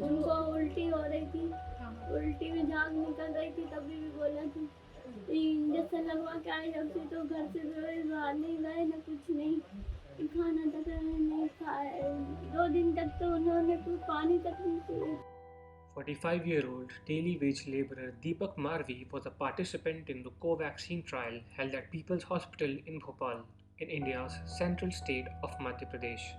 उनको उल्टी हो रही थी, उल्टी में झाग निकल रही थी, तभी भी बोला कि इंजेक्शन लगवा के आए, जब से तो घर से बाहर नहीं गए ना कुछ नहीं, खाना तक नहीं खाए, 2 दिन तक तो उन्होंने कुछ पानी तक नहीं पिए। 45-year-old daily wage laborer Deepak Marvi was a participant in the Covaxin trial held at People's Hospital in Bhopal, in India's central state of Madhya Pradesh.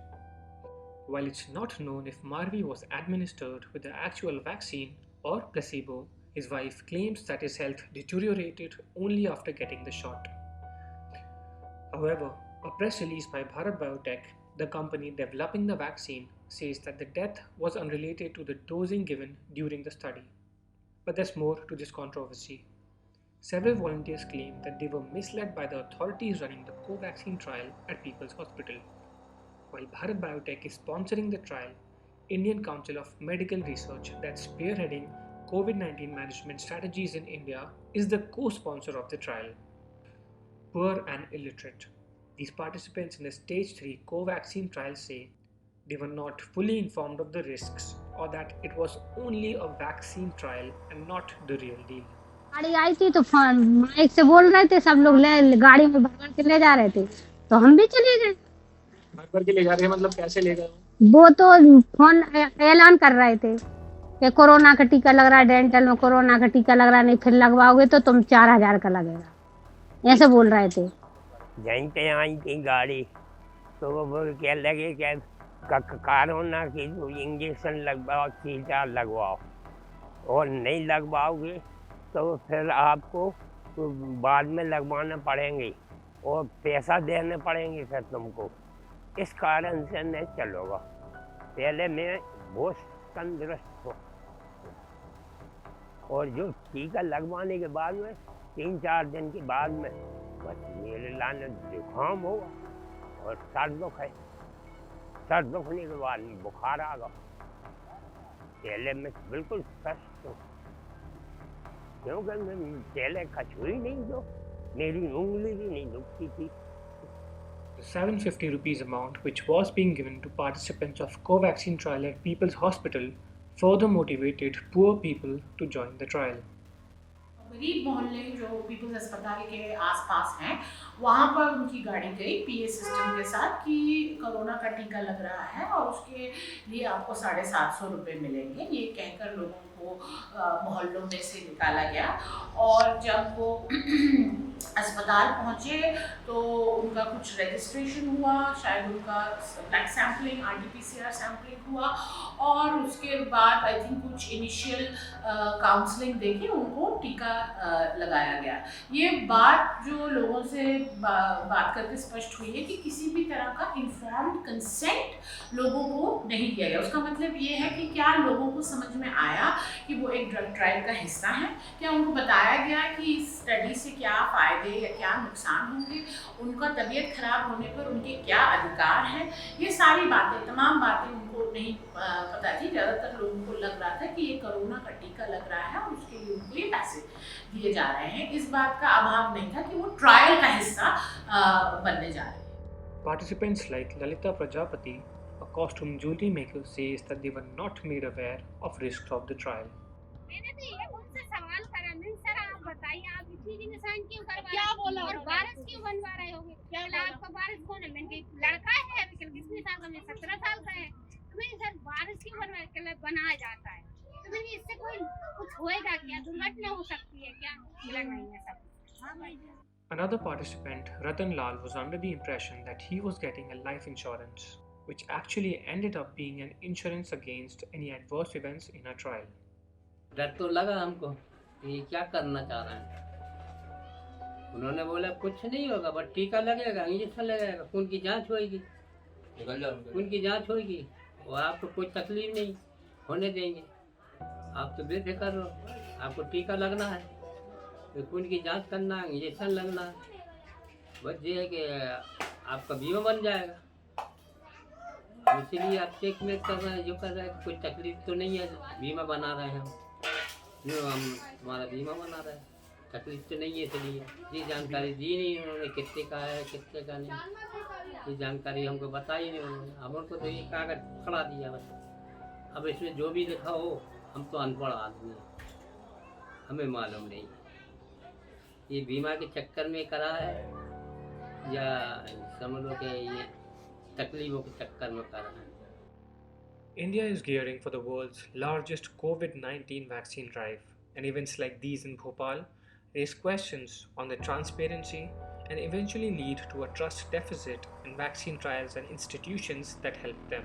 While it's not known if Marvi was administered with the actual vaccine or placebo, his wife claims that his health deteriorated only after getting the shot. However, a press release by Bharat Biotech, the company developing the vaccine, says that the death was unrelated to the dosing given during the study. But there's more to this controversy. Several volunteers claim that they were misled by the authorities running the Covaxin trial at People's Hospital. While Bharat Biotech is sponsoring the trial, Indian Council of Medical Research, that's spearheading COVID-19 management strategies in India, is the co-sponsor of the trial. Poor and illiterate. These participants in the stage 3 Covaxin trial say they were not fully informed of the risks or that it was only a vaccine trial and not the real deal. गाड़ी आई थी तो mic से बोल रहे थे, सब लोग गाड़ी में भर के ले जा रहे थे, तो हम भी चले गए। भर भर के ले जा रहे हैं मतलब कैसे ले गए? वो तो फोन ऐलान कर रहे थे कि कोरोना का टीका लग रहा है, डेंटल में कोरोना का टीका लग रहा है, नहीं फिर लगवाओगे तो तुम 4,000 का लगेगा, ऐसे बोल रहे थे। यहीं पे आई थी गाड़ी, तो वो बोल के लगे कि कोरोना की इंजेक्शन लगवाओ, टीका लगवाओ, और नहीं लगवाओगे तो फिर आपको बाद में लगवाना पड़ेंगे और पैसा देने पड़ेंगे फिर तुमको। इस कारण से नहीं चलोगा। पहले मैं बहुत तंदुरुस्त हूँ, और जो टीका लगवाने के बाद में 3-4 दिन के बाद में बस मेरे लाने जुकाम होगा और सर दुख है, सर दुखने के बाद में बुखार आ गया। पहले मैं बिल्कुल स्वस्थ हूँ, क्योंकि मैं पहले कछुई नहीं, जो मेरी उंगली भी नहीं दुखती थी। The 750 rupees amount which was being given to participants of Covaxin trial at People's Hospital further motivated poor people to join the trial. गरीब मोहल्ले जो पीपल्स अस्पताल के आसपास हैं, वहाँ पर उनकी गाड़ी गई पीए सिस्टम के साथ कि कोरोना का टीका लग रहा है और उसके लिए आपको 750 रुपये मिलेंगे, ये कहकर लोगों को मोहल्लों में से निकाला गया। और जब वो अस्पताल पहुँचे तो उनका कुछ रजिस्ट्रेशन हुआ, शायद उनका ब्लड सैम्पलिंग, RT-PCR सैम्पलिंग हुआ, और उसके बाद आई थिंक कुछ इनिशियल काउंसलिंग देके उनको टीका लगाया गया। ये बात जो लोगों से बात करके स्पष्ट हुई है कि किसी भी तरह का इन्फॉर्म्ड कंसेंट लोगों को नहीं दिया गया। उसका मतलब ये है कि क्या लोगों को समझ में आया कि वो एक ड्रग ट्रायल का हिस्सा है, क्या उनको बताया गया कि इस स्टडी से क्या फ़ायदे या क्या नुकसान होंगे, उनका तबीयत खराब होने पर उनके क्या अधिकार हैं, ये सारी बातें, तमाम बातें उनको नहीं पता थी। ज़्यादातर लोगों को लग रहा था कि ये कोरोना का टीका लग रहा है और उसके लिए उनको ये पैसे दिए जा रहे हैं। इस बात का अभाव नहीं था कि वो ट्रायल का हिस्सा बनने जा रहे हैं। Participants like Lalita Prajapati, a costume jewelry maker, says that they were not made aware of risks of the trial. मैंने तो ये उनसे सवाल करा, नहीं सर आप बताइए, आप इतनी निशान क्यों करवा रहे क्या बोला और उन्होंने? वारिस क्यों बनवा रहे होगे? क्या बोला, बोला? आपका वारिस कौन है? मैंने कहा लड़का है, कितने साल का? मैं 17 साल का है। तो मैंने सर वारिस क्यों बनाया जाता है? तो मैंने इससे कोई कुछ होएगा क्या, दुर्घटना हो सकती है क्या? बोला नहीं है सब। Another participant, Ratan Lal, was under the impression that he was getting a life insurance, which actually ended up being an insurance against any adverse events in a trial. डर तो लगा हमको कि ये क्या करना चाह रहे हैं। उन्होंने बोला कुछ नहीं होगा, बस टीका लगेगा, इंजेक्शन लगेगा, खून की जांच होगी, खून की जांच होगी, और आपको कोई तकलीफ नहीं होने देंगे, आप तो बेफिक्र रहो, आपको टीका लगना है तो खून की जांच करना है, इंजेक्शन लगना है, बस ये है कि आपका बीमा बन जाएगा। इसीलिए आप चेक में कर रहे हैं, जो कर रहे हैं, कोई तकलीफ तो नहीं है, बीमा बना रहे हैं हम, जो हम हमारा बीमा बना रहे हैं, तकलीफ तो नहीं है। इसलिए ये जानकारी दी नहीं उन्होंने, कितने का है कितने का नहीं, ये जानकारी हमको बताई नहीं उन्होंने, हमको तो ये कागज पकड़ा दिया बस। अब इसमें जो भी लिखा हो, हम तो अनपढ़ आदमी हैं, हमें मालूम नहीं ये बीमा के चक्कर में करा है या समझ लो कि ये तकलीफों के चक्कर में करा है। India is gearing for the world's largest COVID-19 vaccine drive, and events like these in Bhopal raise questions on the transparency and eventually lead to a trust deficit in vaccine trials and institutions that help them.